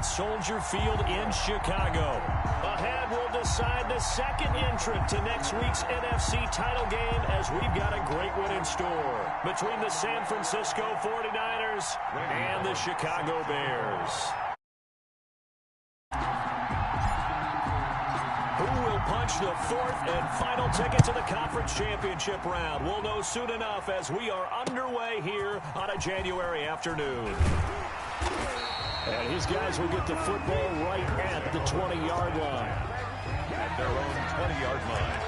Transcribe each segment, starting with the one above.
Soldier Field in Chicago. Ahead, we'll decide the second entrant to next week's NFC title game as we've got a great one in store between the San Francisco 49ers and the Chicago Bears. Who will punch the fourth and final ticket to the conference championship round? We'll know soon enough as we are underway here on a January afternoon. And his guys will get the football right at the 20-yard line. At their own 20-yard line.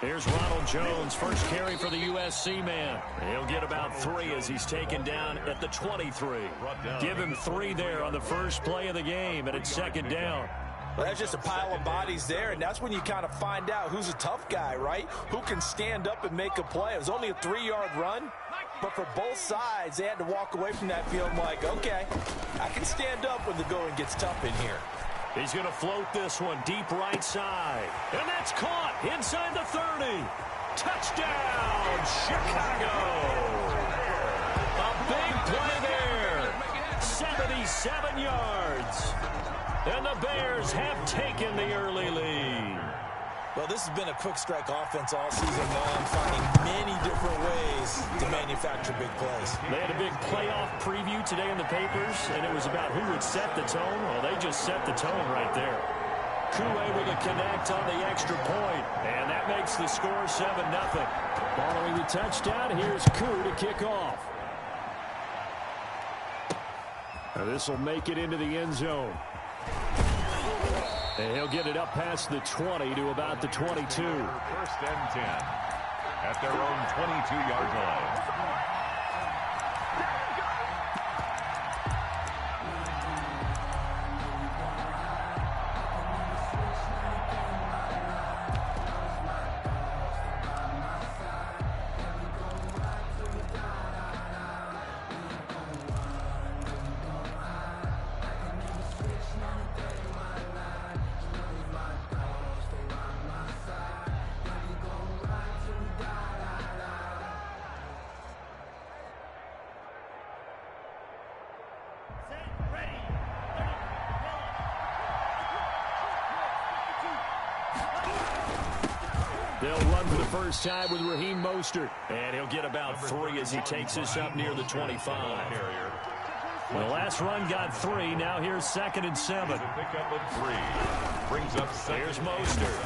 Here's Ronald Jones, first carry for the USC man. He'll get about 3 as he's taken down at the 23. Give him 3 there on the first play of the game, and it's second down. Well, that's just a pile of bodies there, and that's when you kind of find out who's a tough guy, right? Who can stand up and make a play. It was only a 3-yard run, but for both sides, they had to walk away from that field like, okay, I can stand up when the going gets tough in here. He's going to float this one deep right side. And that's caught inside the 30. Touchdown, Chicago. A big play there. 77 yards. And the Bears have taken the early lead. Well, this has been a quick strike offense all season long, finding many different ways to manufacture big plays. They had a big playoff preview today in the papers, and it was about who would set the tone. Well, they just set the tone right there. Koo able to connect on the extra point, and that makes the score 7-0. Following the touchdown, here's Koo to kick off. Now this will make it into the end zone. And he'll get it up past the 20 to about the 22. First and 10 at their own 22-yard line. They'll run for the first time with Raheem Mostert. And he'll get about 3 as he takes this up near the 25. The last run got 3. Now here's 2nd and 7. Pick up of 3. Brings up 2nd. Here's Mostert.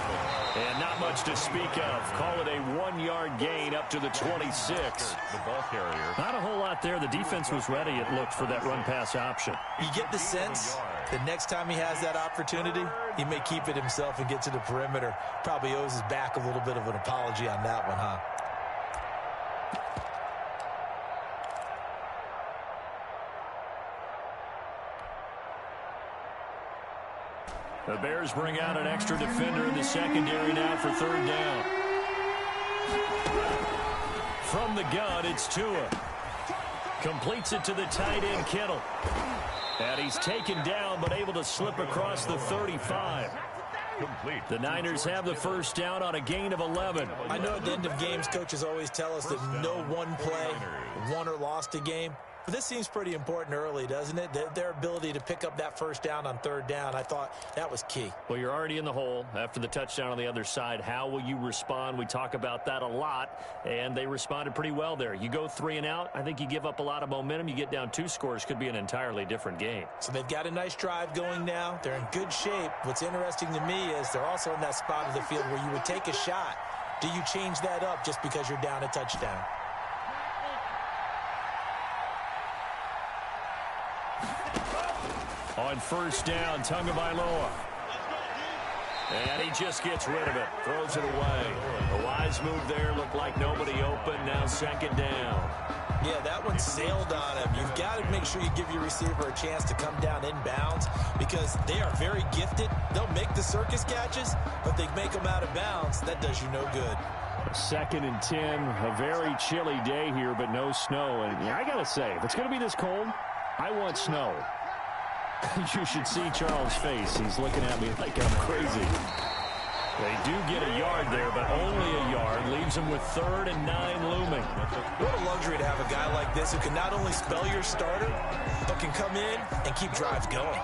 And not much to speak of. Call it a 1-yard gain up to the 26. The ball carrier. Not a whole lot there. The defense was ready, it looked, for that run-pass option. You get the sense the next time he has that opportunity, he may keep it himself and get to the perimeter. Probably owes his back a little bit of an apology on that one, huh? The Bears bring out an extra defender in the secondary now for 3rd down. From the gun, it's Tua. Completes it to the tight end, Kittle. And he's taken down, but able to slip across the 35. Complete. The Niners have the first down on a gain of 11. I know at the end of games, coaches always tell us that no one play won or lost a game. But this seems pretty important early, doesn't it? Their ability to pick up that first down on 3rd down, I thought that was key. Well, you're already in the hole after the touchdown on the other side. How will you respond? We talk about that a lot, and they responded pretty well there. You go 3 and out, I think you give up a lot of momentum. You get down 2 scores, could be an entirely different game. So they've got a nice drive going now. They're in good shape. What's interesting to me is they're also in that spot of the field where you would take a shot. Do you change that up just because you're down a touchdown? On first down, Tagovailoa. And he just gets rid of it. Throws it away. A wise move there. Looked like nobody open. Now 2nd down. Yeah, that one sailed on him. You've got to make sure you give your receiver a chance to come down inbounds because they are very gifted. They'll make the circus catches, but they make them out of bounds. That does you no good. 2nd and 10, a very chilly day here, but no snow. And yeah, I got to say, if it's going to be this cold, I want snow. You should see Charles' face. He's looking at me like I'm crazy. They do get a yard there, but only a yard. Leaves them with 3rd and 9 looming. What a luxury to have a guy like this who can not only spell your starter, but can come in and keep drives going.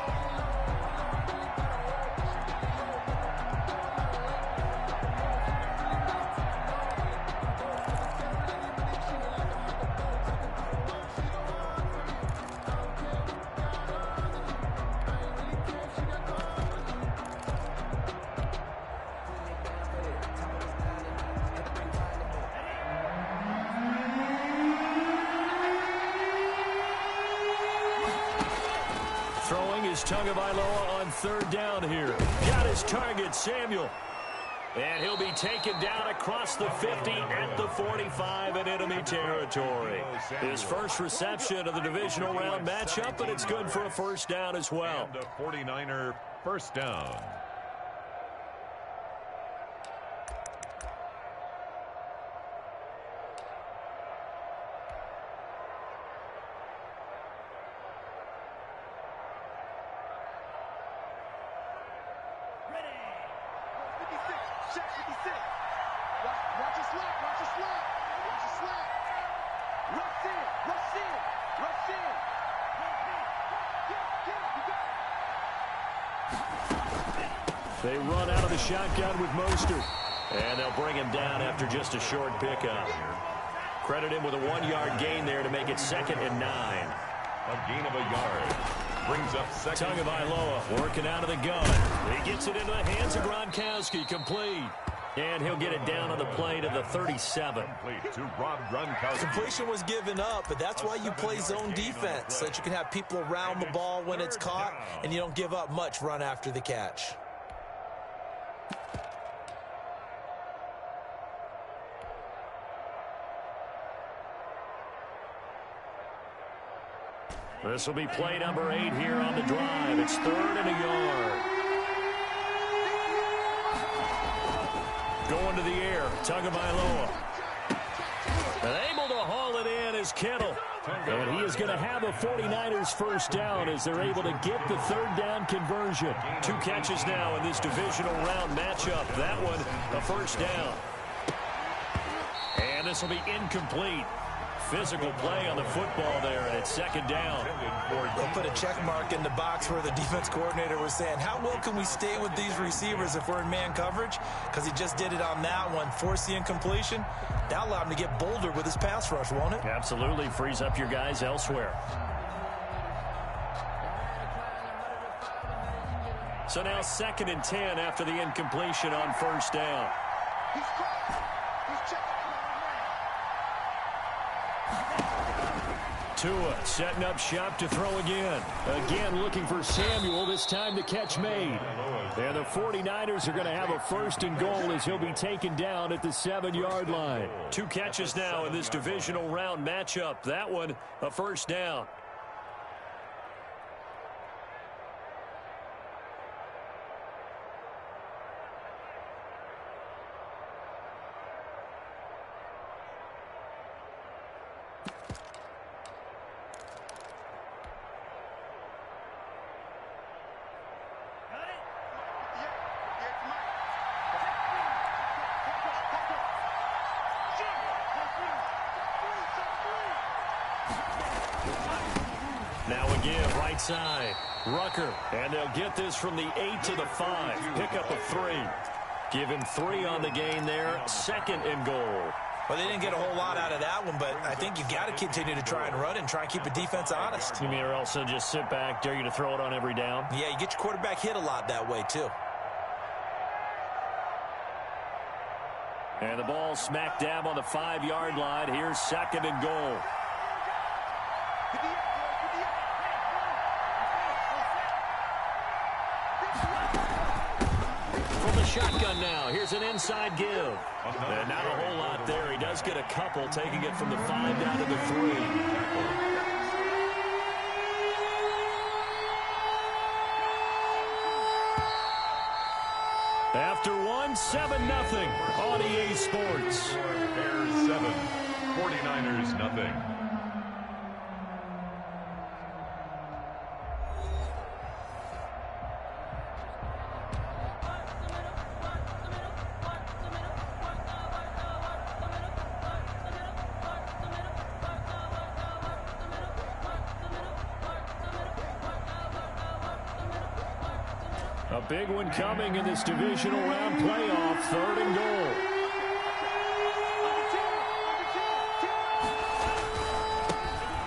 Tagovailoa on 3rd down here. Got his target, Samuel. And he'll be taken down across the 50 at the 45 in enemy territory. His first reception of the divisional round matchup, but it's good for a 1st down as well. And a 49er 1st down. They run out of the shotgun with Mostert. And they'll bring him down after just a short pickup. Credit him with a 1-yard gain there to make it 2nd and 9. A gain of a yard. Brings up 2nd. Tagovailoa working out of the gun. He gets it into the hands of Gronkowski. Complete. And he'll get it down on the play to the 37. Complete to Rob Gronkowski. Completion was given up, but that's why you play zone defense, so that you can have people around the ball when it's caught, and you don't give up much run after the catch. This will be play number 8 here on the drive. It's 3rd and a yard. Going to the air, Tagovailoa. And able to haul it in is Kittle. And he is going to have a 49ers 1st down as they're able to get the 3rd down conversion. 2 catches now in this divisional round matchup. That one, a 1st down. And this will be incomplete. Physical play on the football there, and it's 2nd down. They'll put a check mark in the box where the defense coordinator was saying, how well can we stay with these receivers if we're in man coverage? Because he just did it on that one, force the incompletion. That allowed him to get bolder with his pass rush, won't it? Absolutely, frees up your guys elsewhere. So now 2nd and 10 after the incompletion on 1st down. Tua setting up shop to throw again. Again looking for Samuel, this time the catch made. And the 49ers are going to have a 1st and goal as he'll be taken down at the 7-yard line. 2 catches now in this divisional round matchup. That one, a 1st down. Now again, right side. Rucker. And they'll get this from the 8 to the 5. Pick up a 3. Give him 3 on the gain there. 2nd and goal. Well, they didn't get a whole lot out of that one, but I think you got to continue to try and run and try and keep the defense honest. You mean or also just sit back, dare you to throw it on every down? Yeah, you get your quarterback hit a lot that way, too. And the ball smack dab on the 5-yard line. Here's 2nd and goal. From the shotgun now. Here's an inside give. And not a whole lot there. He does get a couple, taking it from the 5 down to the 3. After one, 7-0 on EA Sports. Bears 7, 49ers nothing. A big one coming in this divisional round playoff, 3rd and goal.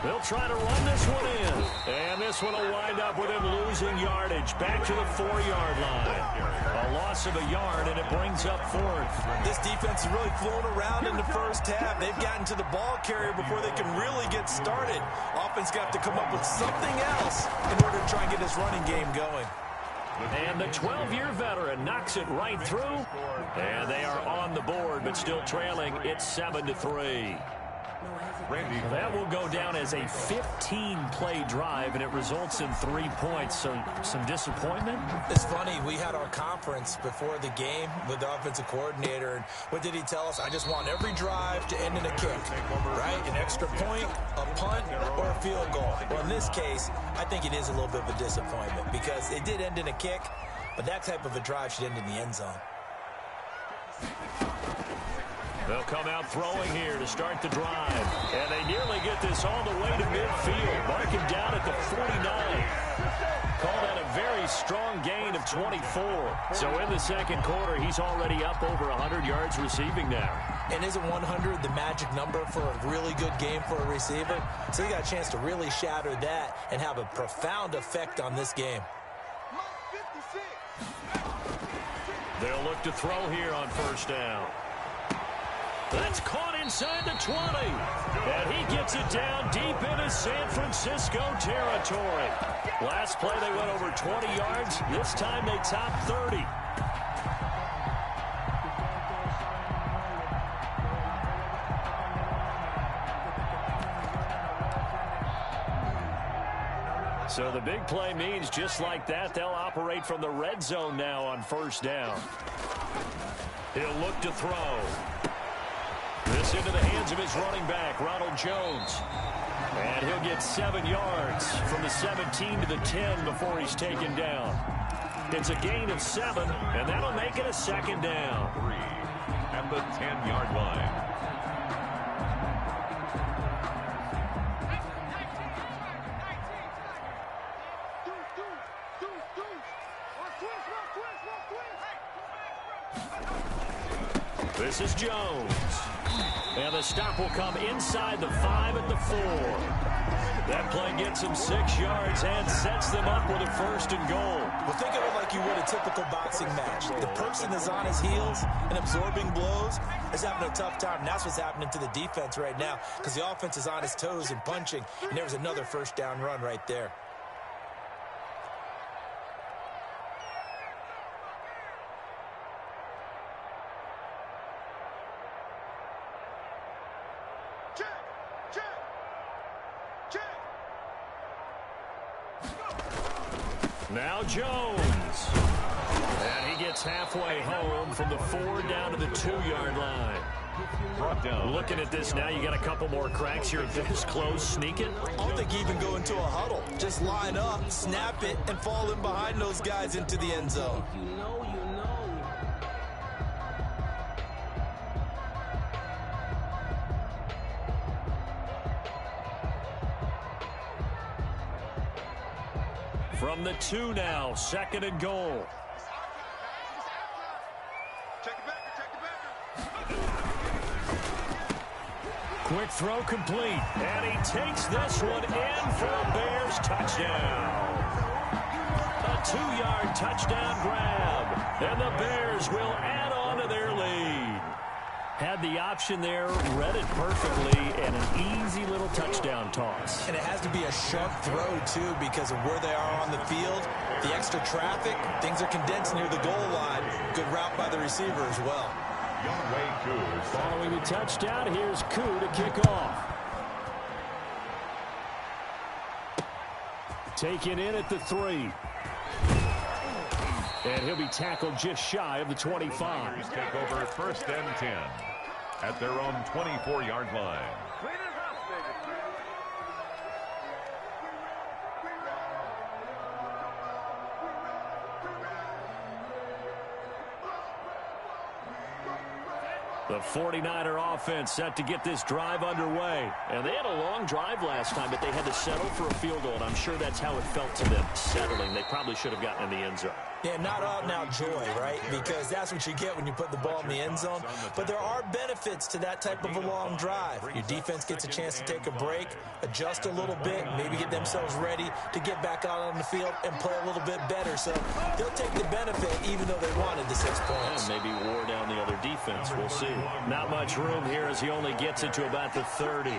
They'll try to run this one in. And this one will wind up with him losing yardage. Back to the 4-yard line. A loss of a yard, and it brings up 4th. This defense is really flown around in the first half. They've gotten to the ball carrier before they can really get started. Offense got to come up with something else in order to try and get this running game going. And the 12-year veteran knocks it right through. And they are on the board, but still trailing. It's 7-3. That will go down as a 15-play drive, and it results in 3 points. So some disappointment? It's funny. We had our conference before the game with the offensive coordinator. And what did he tell us? I just want every drive to end in a kick, right? An extra point, a punt, or a field goal. Well, in this case, I think it is a little bit of a disappointment because it did end in a kick, but that type of a drive should end in the end zone. They'll come out throwing here to start the drive. And they nearly get this all the way to midfield. Marking down at the 49. Call that a very strong gain of 24. So in the second quarter, he's already up over 100 yards receiving now. And isn't 100 the magic number for a really good game for a receiver? So you got a chance to really shatter that and have a profound effect on this game. They'll look to throw here on first down. That's caught inside the 20. And he gets it down deep into San Francisco territory. Last play, they went over 20 yards. This time, they topped 30. So the big play means just like that, they'll operate from the red zone now on first down. He'll look to throw. This into the hands of his running back, Ronald Jones. And he'll get 7 yards from the 17 to the 10 before he's taken down. It's a gain of 7, and that'll make it a second down. 3 at the 10-yard line. This is Jones. And the stop will come inside the 5 at the 4. That play gets him 6 yards and sets them up with a 1st and goal. Well, think of it like you would a typical boxing match. The person is on his heels and absorbing blows is having a tough time. And that's what's happening to the defense right now because the offense is on his toes and punching. And there was another first down run right there. Now Jones. And he gets halfway home from the 4 down to the 2-yard line. Brought down. Looking at this now, you got a couple more cracks here this close. Sneak it. I don't think even go into a huddle. Just line up, snap it, and fall in behind those guys into the end zone. From the 2 now, 2nd and goal. Quick throw complete. And he takes this one in for a Bears touchdown. A 2-yard touchdown grab. And the Bears will add on to their lead. Had the option there, read it perfectly, and an easy little touchdown toss. And it has to be a sharp throw, too, because of where they are on the field. The extra traffic, things are condensed near the goal line. Good route by the receiver as well. Following the touchdown, here's Koo to kick off. Taken in at the 3. And he'll be tackled just shy of the 25. Take over 1st and 10 at their own 24-yard line. The 49er offense set to get this drive underway. And they had a long drive last time, but they had to settle for a field goal, and I'm sure that's how it felt to them, settling. They probably should have gotten in the end zone. Yeah, not out-and-out joy, right? Because that's what you get when you put the ball in the end zone. But there are benefits to that type of a long drive. Your defense gets a chance to take a break, adjust a little bit, maybe get themselves ready to get back out on the field and play a little bit better. So they'll take the benefit even though they wanted the 6 points. And maybe wore down the other defense. We'll see. Not much room here as he only gets it to about the 30.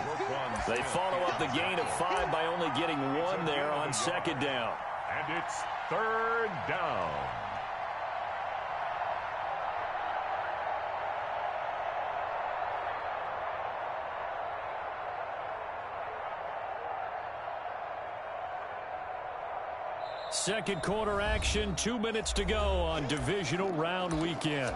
They follow up the gain of 5 by only getting 1 there on 2nd down. And it's 3rd down. Second quarter action, 2 minutes to go on divisional round weekend.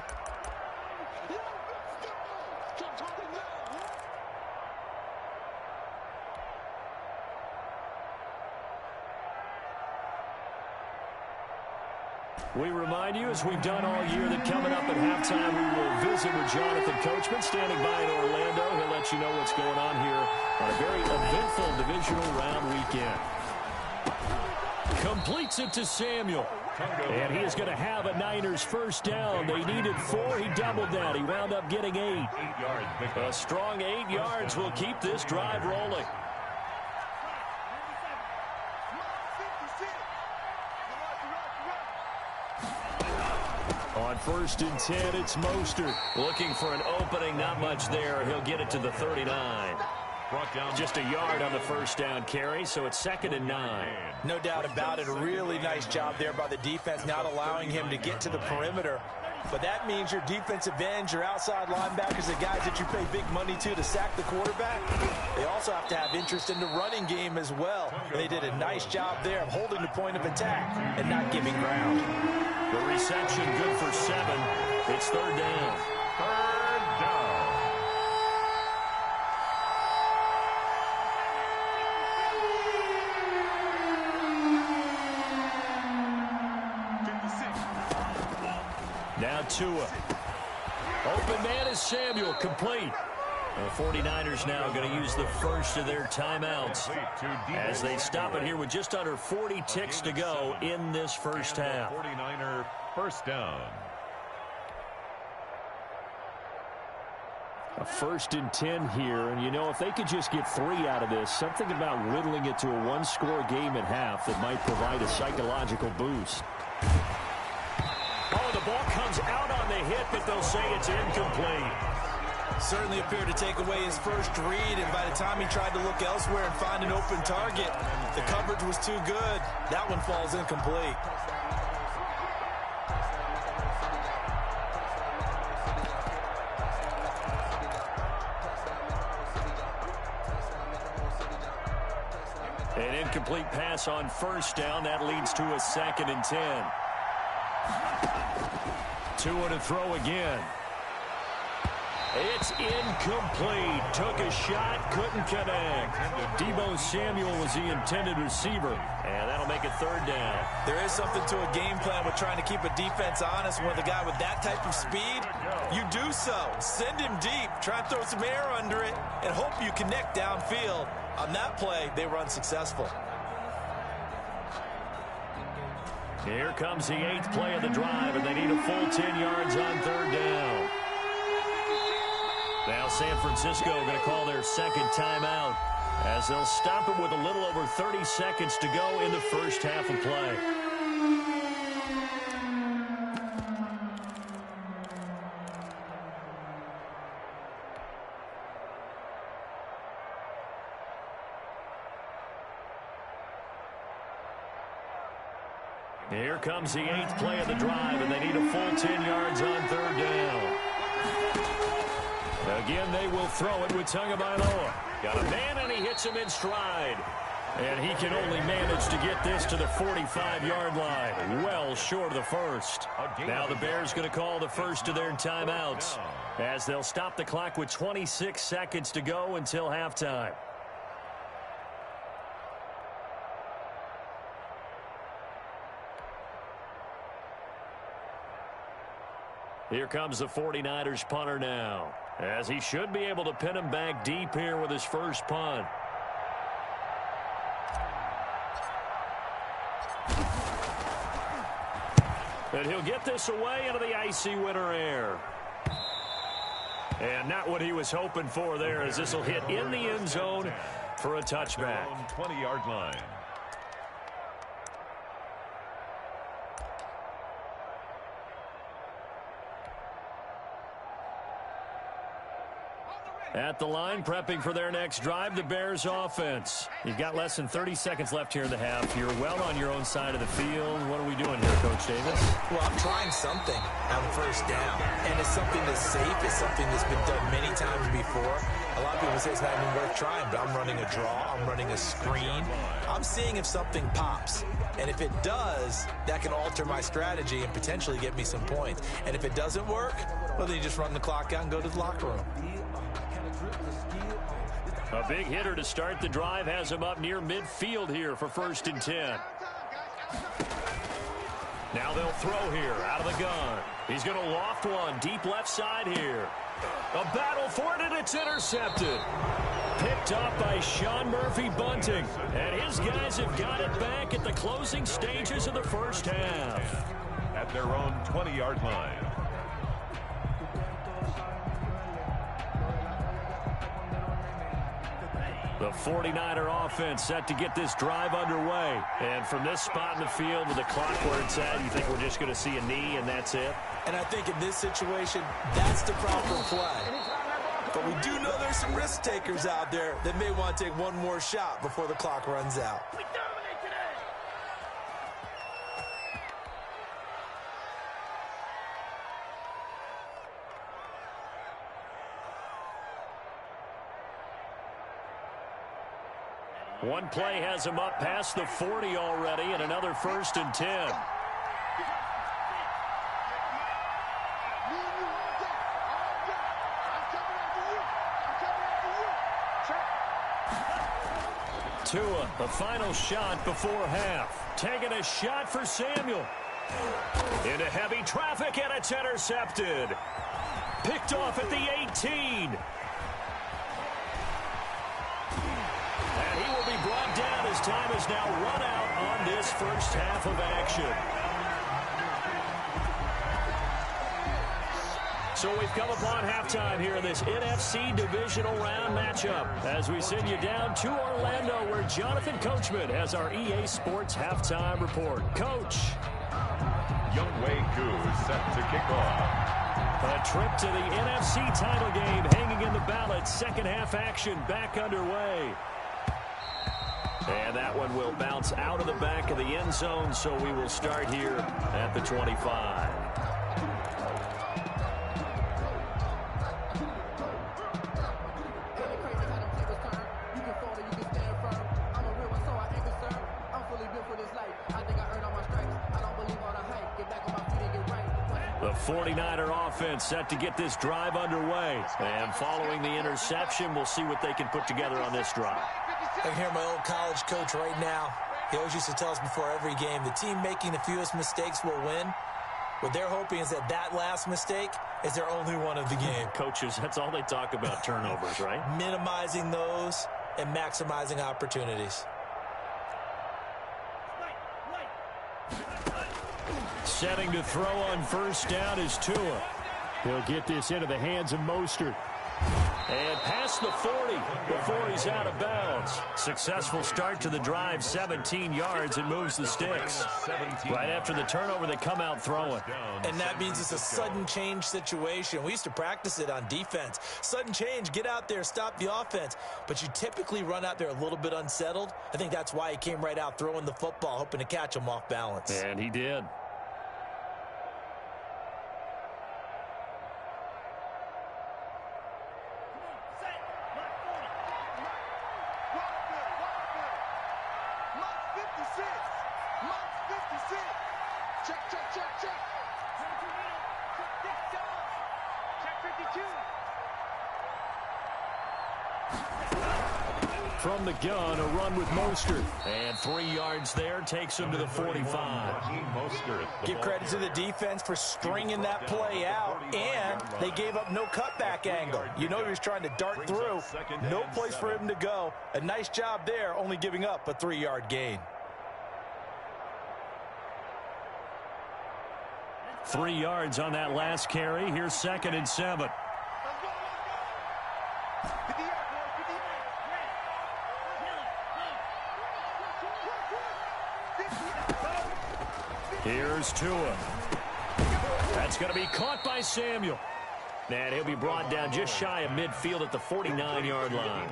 We remind you, as we've done all year, that coming up at halftime, we will visit with Jonathan Coachman, standing by in Orlando. He'll let you know what's going on here on a very eventful divisional round weekend. Completes it to Samuel. And he is going to have a Niners first down. They needed 4. He doubled that. He wound up getting 8. A strong 8 yards will keep this drive rolling. On 1st and 10, it's Mostert. Looking for an opening, not much there. He'll get it to the 39. Brought down just a yard on the first down carry, so it's 2nd and 9. No doubt about it. A really nice job there by the defense, not allowing him to get to the perimeter. But that means your defensive ends, your outside linebackers, the guys that you pay big money to sack the quarterback, they also have to have interest in the running game as well. And they did a nice job there of holding the point of attack and not giving ground. The reception good for 7. It's 3rd down. 3rd down. Now Tua. Open man is Samuel, complete. The 49ers now going to use the first of their timeouts as they stop it here with just under 40 ticks to go in this first half. 49er first down. A 1st and 10 here, and you know, if they could just get 3 out of this, something about whittling it to a 1-score game at half that might provide a psychological boost. Oh, the ball comes out on the hit, but they'll say it's incomplete. Certainly appeared to take away his first read, and by the time he tried to look elsewhere and find an open target, the coverage was too good. That one falls incomplete. An incomplete pass on first down. That leads to a 2nd and 10. Tua to throw again. It's incomplete. Took a shot, couldn't connect. Deebo Samuel was the intended receiver, and that'll make it 3rd down. There is something to a game plan with trying to keep a defense honest. With a guy with that type of speed, you do so. Send him deep, try and throw some air under it, and hope you connect downfield. On that play, they were unsuccessful. Here comes the 8th play of the drive, and they need a full 10 yards on 3rd down. Now San Francisco going to call their 2nd timeout as they'll stop it with a little over 30 seconds to go in the first half of play. Here comes the 8th play of the drive, and they need a full 10 yards on 3rd down. Again, they will throw it with Tagovailoa. Got a man, and he hits him in stride. And he can only manage to get this to the 45-yard line. Well short of the first. Now the Bears going to call the first of their timeouts, as they'll stop the clock with 26 seconds to go until halftime. Here comes the 49ers punter now, as he should be able to pin him back deep here with his first punt. And he'll get this away into the icy winter air. And not what he was hoping for there, as this will hit in the end zone for a touchback. 20-yard line. At the line, prepping for their next drive, the Bears offense. You've got less than 30 seconds left here in the half. You're well on your own side of the field. What are we doing here, Coach Davis? Well, I'm trying something on first down, and it's something that's safe. It's something that's been done many times before. A lot of people say it's not even worth trying, but I'm running a draw. I'm running a screen. I'm seeing if something pops. And if it does, that can alter my strategy and potentially get me some points. And if it doesn't work, well, then you just run the clock out and go to the locker room. A big hitter to start the drive has him up near midfield here for 1st and 10. Now they'll throw here out of the gun. He's going to loft one deep left side here. A battle for it, and it's intercepted. Picked up by Sean Murphy-Bunting. And his guys have got it back at the closing stages of the first half. At their own 20-yard line. The 49er offense set to get this drive underway. And from this spot in the field with the clock where it's at, you think we're just going to see a knee and that's it? And I think in this situation, that's the proper play. But we do know there's some risk takers out there that may want to take one more shot before the clock runs out. One play has him up past the 40 already, and another 1st and 10. Tua, the final shot before half. Taking a shot for Samuel. Into heavy traffic, and it's intercepted. Picked off at the 18. Brought down as time is now run out on this first half of action. So we've come upon halftime here in this NFC divisional round matchup as we send you down to Orlando, where Jonathan Coachman has our EA Sports halftime report. Coach. Younghoe Koo set to kick off. A trip to the NFC title game hanging in the balance. Second half action back underway. And that one will bounce out of the back of the end zone, so we will start here at the 25. The 49er offense set to get this drive underway. And following the interception, we'll see what they can put together on this drive. I can hear my old college coach right now. He always used to tell us before every game, the team making the fewest mistakes will win. What they're hoping is that last mistake is their only one of the game. Coaches, that's all they talk about, turnovers, right? Minimizing those and maximizing opportunities. Setting to throw on first down is Tua. He'll get this into the hands of Mostert. And past the 40 before he's out of bounds. Successful start to the drive, 17 yards, and moves the sticks. Right after the turnover, they come out throwing. And that means it's a sudden change situation. We used to practice it on defense. Sudden change, get out there, stop the offense. But you typically run out there a little bit unsettled. I think that's why he came right out throwing the football, hoping to catch him off balance. And he did. From the gun, a run with Mostert. And 3 yards there takes him to the 45. Give credit to the defense for stringing that play out, and they gave up no cutback angle. You know he was trying to dart through. No place for him to go. A nice job there, only giving up a 3-yard gain. 3 yards on that last carry. Here's 2nd and 7. Here's Tua. That's going to be caught by Samuel. And he'll be brought down just shy of midfield at the 49-yard line.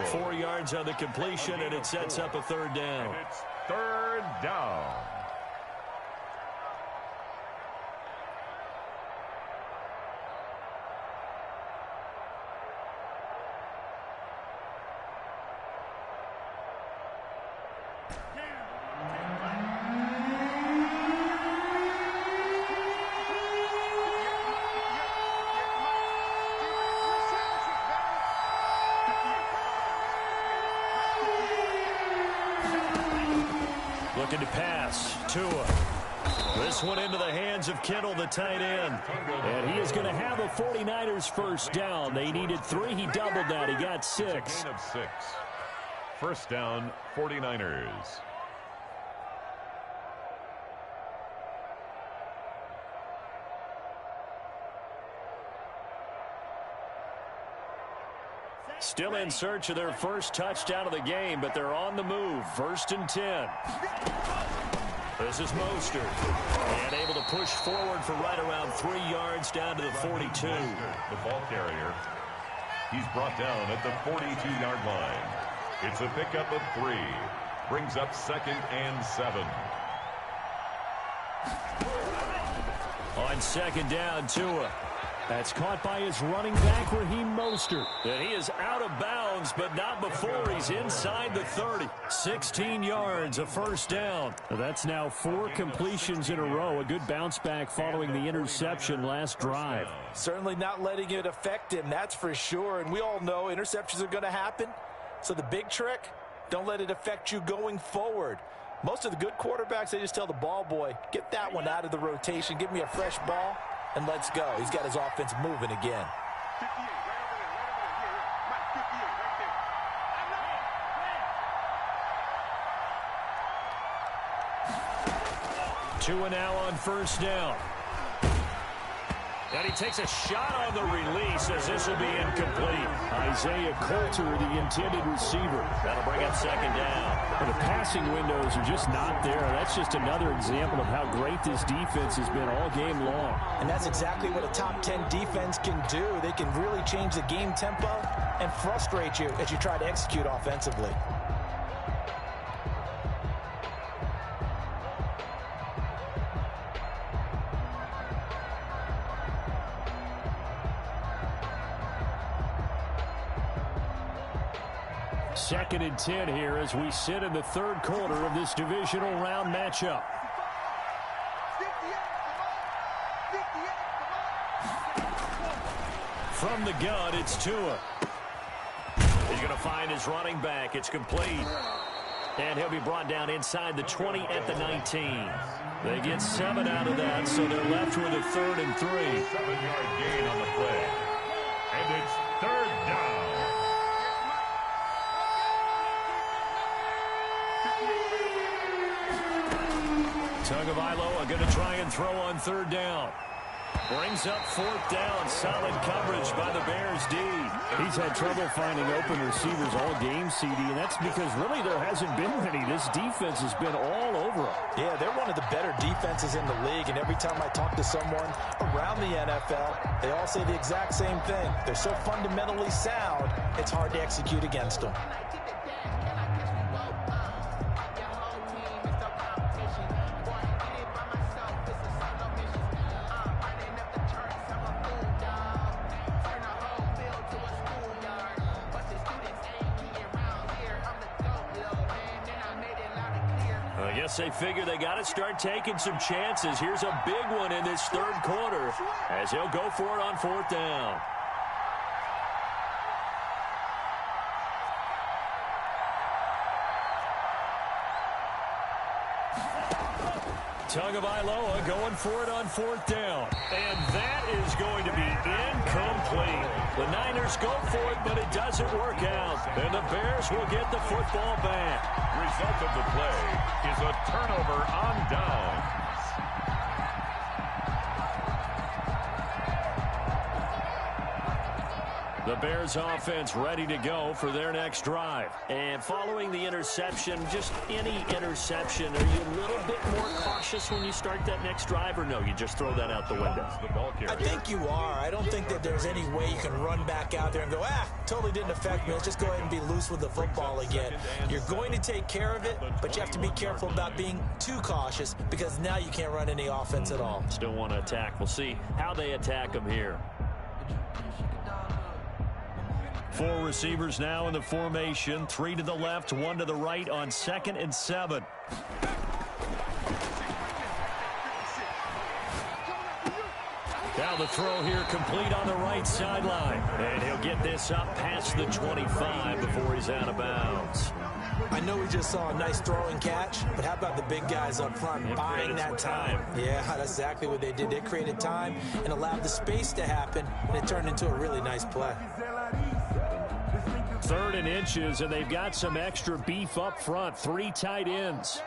4 yards on the completion, and it sets up a 3rd down. And it's 3rd down. Looking to pass. Tua. This one into the hands of Kittle, the tight end. And he is going to have a 49ers first down. They needed 3. He doubled that. He got 6. Gain of 6. First down, 49ers. Still in search of their first touchdown of the game, but they're on the move. 1st and 10. This is Mostert. And able to push forward for right around 3 yards down to the 42. The ball carrier. He's brought down at the 42-yard line. It's a pickup of 3. Brings up 2nd and 7. On 2nd down, Tua. That's caught by his running back, Raheem Mostert. And he is out of bounds, but not before he's inside the 30. 16 yards, a first down. That's now 4 completions in a row. A good bounce back following the interception last drive. Certainly not letting it affect him, that's for sure. And we all know interceptions are going to happen. So the big trick, don't let it affect you going forward. Most of the good quarterbacks, they just tell the ball boy, get that one out of the rotation, give me a fresh ball, and let's go. He's got his offense moving again. 2 now on first down. And he takes a shot on the release as this will be incomplete. Isaiah Coulter, the intended receiver. That'll bring up 2nd down. Well, the passing windows are just not there. That's just another example of how great this defense has been all game long. And that's exactly what a top 10 defense can do. They can really change the game tempo and frustrate you as you try to execute offensively. Second and 10 here as we sit in the 3rd quarter of this divisional round matchup. From the gun, it's Tua. He's going to find his running back. It's complete. And he'll be brought down inside the 20 at the 19. They get 7 out of that, so they're left with a 3rd and 3. 7-yard gain on the play. And it's 3rd down. Tagovailoa going to try and throw on 3rd down. Brings up fourth down. Solid coverage by the Bears D. He's had trouble finding open receivers all game, CD, and that's because really there hasn't been many. This defense has been all over them. Yeah, they're one of the better defenses in the league, and every time I talk to someone around the NFL, they all say the exact same thing. They're so fundamentally sound, it's hard to execute against them. I guess they figure they got to start taking some chances. Here's a big one in this third quarter as he'll go for it on fourth down. Tagovailoa going for it on fourth down. And that is going to be incomplete. The Niners go for it, but it doesn't work out. And the Bears will get the football back. Result of the play is a turnover on downs. The Bears offense ready to go for their next drive. And following the interception, just any interception, are you a little bit more cautious when you start that next drive, or no, you just throw that out the window? I think you are. I don't think that there's any way you can run back out there and go, totally didn't affect me. Let's just go ahead and be loose with the football again. You're going to take care of it, but you have to be careful about being too cautious because now you can't run any offense at all. Still want to attack. We'll see how they attack them here. 4 receivers now in the formation. 3 to the left, 1 to the right on 2nd and 7. Now the throw here complete on the right sideline. And he'll get this up past the 25 before he's out of bounds. I know we just saw a nice throw and catch, but how about the big guys up front buying that time? Yeah, that's exactly what they did. They created time and allowed the space to happen, and it turned into a really nice play. 3rd and inches, and they've got some extra beef up front. 3 tight ends.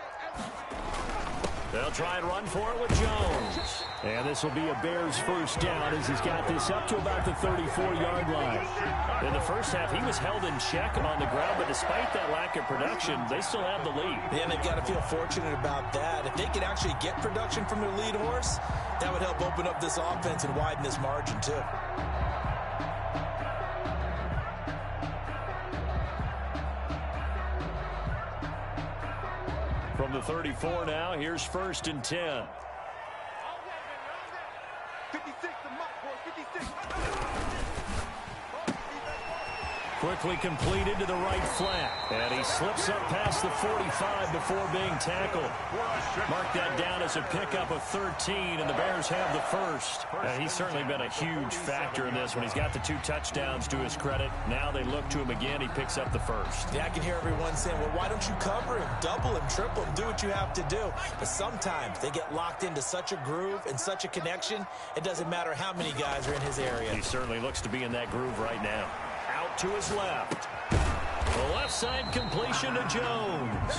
They'll try and run for it with Jones. And this will be a Bears first down as he's got this up to about the 34-yard line. In the first half, he was held in check on the ground, but despite that lack of production, they still have the lead. Yeah, and they've got to feel fortunate about that. If they could actually get production from their lead horse, that would help open up this offense and widen this margin, too. From the 34 now, here's 1st and 10. Quickly completed to the right flat. And he slips up past the 45 before being tackled. Mark that down as a pickup of 13, and the Bears have the first. He's certainly been a huge factor in this when he's got the 2 touchdowns to his credit. Now they look to him again. He picks up the first. Yeah, I can hear everyone saying, well, why don't you cover him, double him, triple him, do what you have to do. But sometimes they get locked into such a groove and such a connection, it doesn't matter how many guys are in his area. He certainly looks to be in that groove right now. Out to his left. The left side completion to Jones.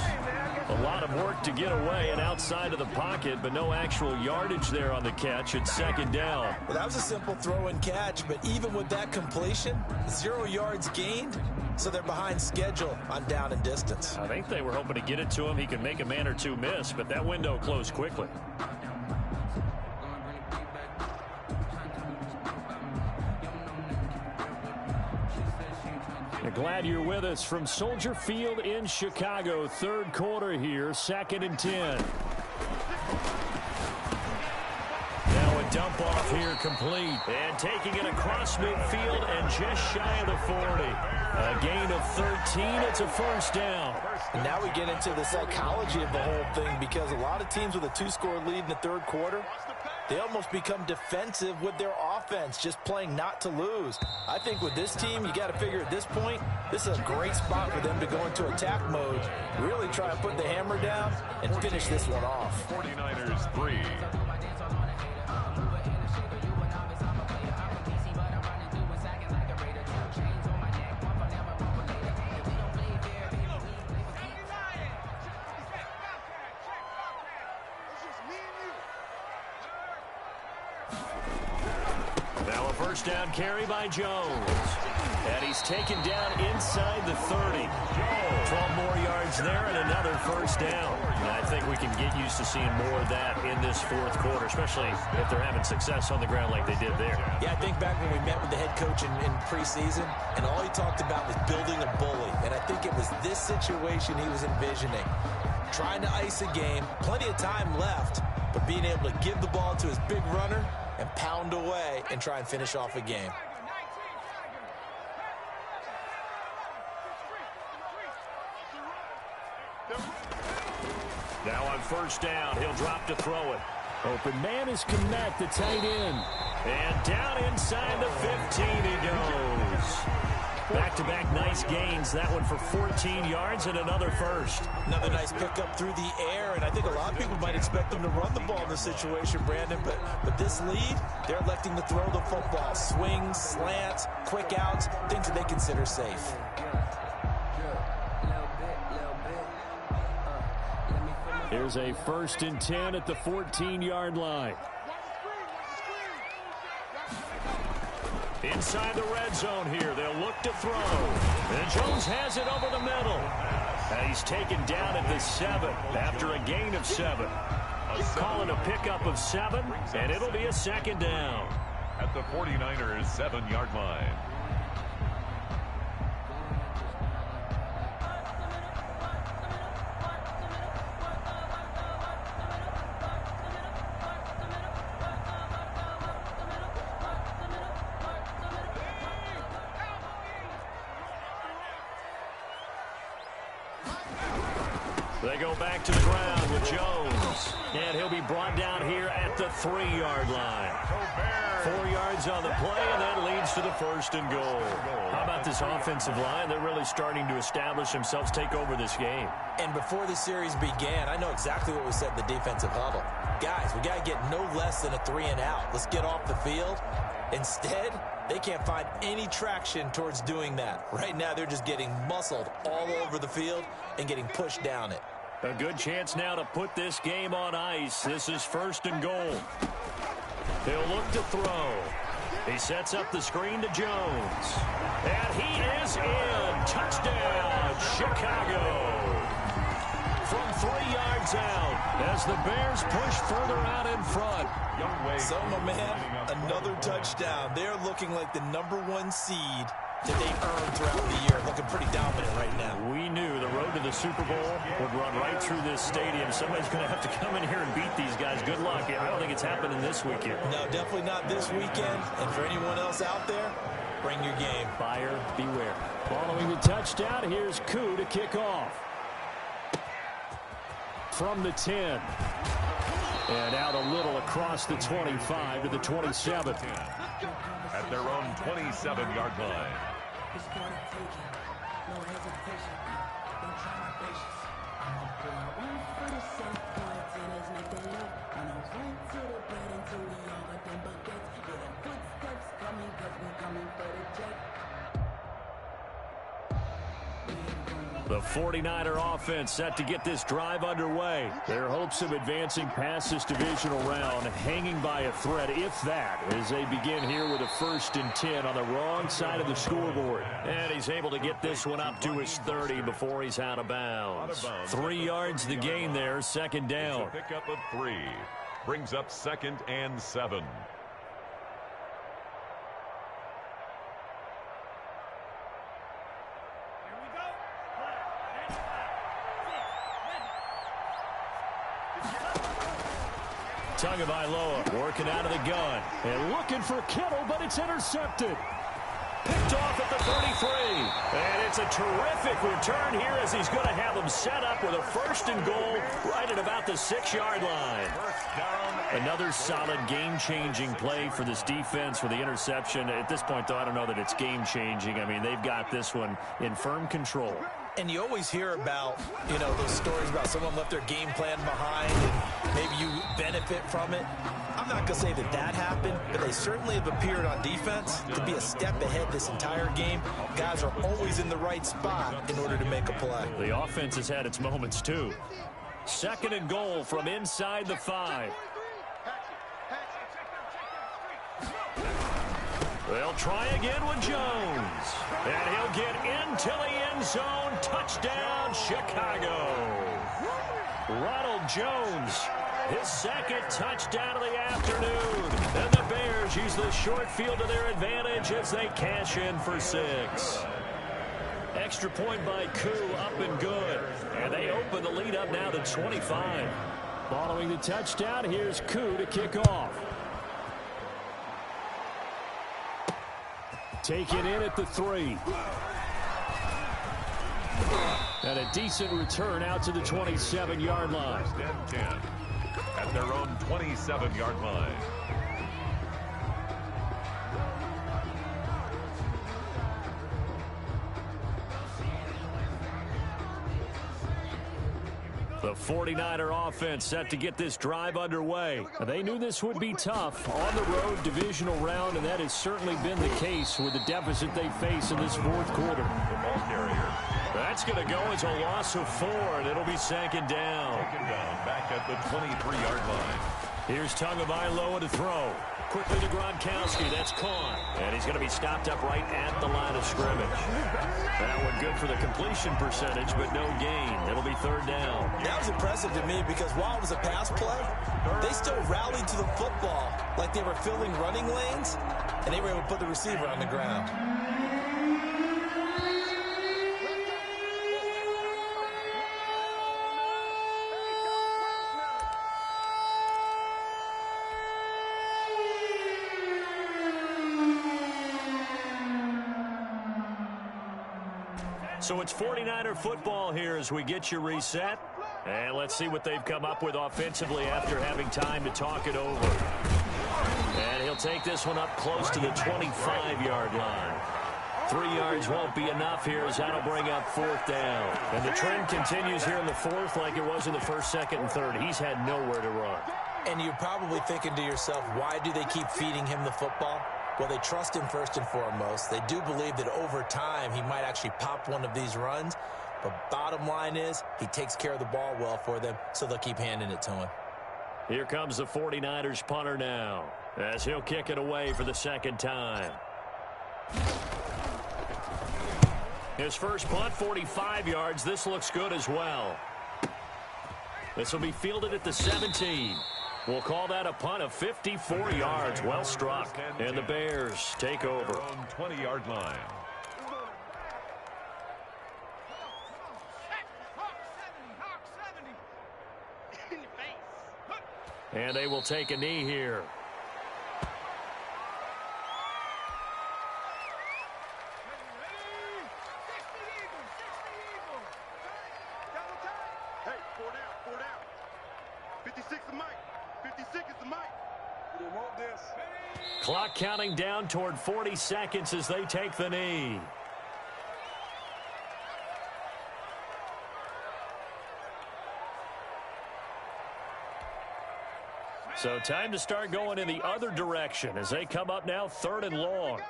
A lot of work to get away and outside of the pocket, but no actual yardage there on the catch. It's 2nd down. Well, that was a simple throw and catch, but even with that completion, 0 yards gained, so they're behind schedule on down and distance. I think they were hoping to get it to him. He could make a man or 2 miss, but that window closed quickly. Glad you're with us from Soldier Field in Chicago. 3rd quarter here, 2nd and 10. Now a dump off here complete. And taking it across midfield and just shy of the 40. A gain of 13. It's a first down. And now we get into the psychology of the whole thing because a lot of teams with a 2-score lead in the 3rd quarter, they almost become defensive with their offense, just playing not to lose. I think with this team, you got to figure at this point, this is a great spot for them to go into attack mode, really try and put the hammer down and finish this one off. 49ers 3. first down carry by Jones. And he's taken down inside the 30. 12 more yards there and another first down. And I think we can get used to seeing more of that in this fourth quarter, especially if they're having success on the ground like they did there. Yeah, I think back when we met with the head coach in preseason, and all he talked about was building a bully. And I think it was this situation he was envisioning. Trying to ice a game, plenty of time left, but being able to give the ball to his big runner and pound away and try and finish off a game. Now on first down, he'll drop to throw it. Open man is Kmet, the tight end. And down inside the 15 he goes. Back-to-back nice gains. That one for 14 yards and another first. Another nice pickup through the air, and I think a lot of people might expect them to run the ball in this situation, Brandon, but this lead, they're electing to throw the football. Swings, slants, quick outs, things that they consider safe. Here's a 1st and 10 at the 14-yard line. Inside the red zone here. They'll look to throw. And Jones has it over the middle. And he's taken down at the 7 after a gain of 7. Call it a pickup of 7, and it'll be a 2nd down. At the 49ers' 7-yard line. They go back to the ground with Jones. And he'll be brought down here at the 3-yard line. 4 yards on the play, and that leads to the 1st and goal. How about this offensive line? They're really starting to establish themselves, take over this game. And before the series began, I know exactly what was said in the defensive huddle. Guys, we got to get no less than a 3 and out. Let's get off the field. Instead, they can't find any traction towards doing that. Right now, they're just getting muscled all over the field and getting pushed down it. A good chance now to put this game on ice. This is 1st and goal. He'll look to throw. He sets up the screen to Jones. And he is in. Touchdown, Chicago. From 3 yards out as the Bears push further out in front. So, my man, another touchdown. They're looking like the #1 seed that they've earned throughout the year. Looking pretty dominant right now. We knew the road to the Super Bowl would run right through this stadium. Somebody's going to have to come in here and beat these guys. Good luck. I don't think it's happening this weekend. No, definitely not this weekend. And for anyone else out there, bring your game. Buyer beware. Following the touchdown, here's Koo to kick off. From the 10. And out a little across the 25 to the 27. At their own 27-yard line. The 49er offense set to get this drive underway. Their hopes of advancing past this divisional round hanging by a thread, if that, as they begin here with a 1st and 10 on the wrong side of the scoreboard. And he's able to get this one up to his 30 before he's out of bounds. 3 yards the gain there, 2nd down. It's a pickup of 3. Brings up 2nd and 7. Tagovailoa working out of the gun and looking for Kittle, but it's intercepted. Picked off at the 33. And it's a terrific return here as he's going to have them set up with a 1st and goal right at about the 6-yard line. Another solid game-changing play for this defense with the interception. At this point, though, I don't know that it's game-changing. I mean, they've got this one in firm control. And you always hear about, those stories about someone left their game plan behind and maybe you benefit from it. I'm not going to say that that happened, but they certainly have appeared on defense to be a step ahead this entire game. Guys are always in the right spot in order to make a play. The offense has had its moments, too. 2nd and goal from inside the 5. They'll try again with Jones. And he'll get into the end zone. Touchdown, Chicago. Ronald Jones, his second touchdown of the afternoon. And the Bears use the short field to their advantage as they cash in for 6. Extra point by Koo, up and good. And they open the lead up now to 25. Following the touchdown, here's Koo to kick off. Taken in at the 3. And a decent return out to the 27-yard line. 10 at their own 27-yard line. The 49er offense set to get this drive underway. They knew this would be tough on the road divisional round, and that has certainly been the case with the deficit they face in this fourth quarter. The ball carrier. That's going to go as a loss of 4, and it'll be second down. Taken down back at the 23-yard line. Here's Tagovailoa to throw. Quickly to Gronkowski. That's caught. And he's going to be stopped up right at the line of scrimmage. That one good for the completion percentage, but no gain. It'll be third down. That was impressive to me because while it was a pass play, they still rallied to the football like they were filling running lanes, and they were able to put the receiver on the ground. So it's 49er football here as we get you reset. And let's see what they've come up with offensively after having time to talk it over. And he'll take this one up close to the 25-yard line. 3 yards won't be enough here as that'll bring up fourth down. And the trend continues here in the fourth like it was in the first, second, and third. He's had nowhere to run. And you're probably thinking to yourself, why do they keep feeding him the football? Well, they trust him first and foremost. They do believe that over time he might actually pop one of these runs. But bottom line is he takes care of the ball well for them, so they'll keep handing it to him. Here comes the 49ers punter now as he'll kick it away for the second time. His first punt, 45 yards. This looks good as well. This will be fielded at the 17. We'll call that a punt of 54 yards. Well struck. And the Bears take over. 20-yard line. And they will take a knee here. Hey, 4 down. 56 is Mike. 56 is the mic. We didn't want this. Clock counting down toward 40 seconds as they take the knee. So time to start going in the other direction as they come up now third and long.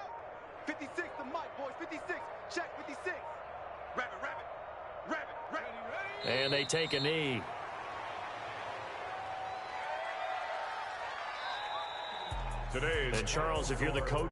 56 the mic, boys. 56. Check 56. Rabbit. And they take a knee. Today's And Charles, if you're the coach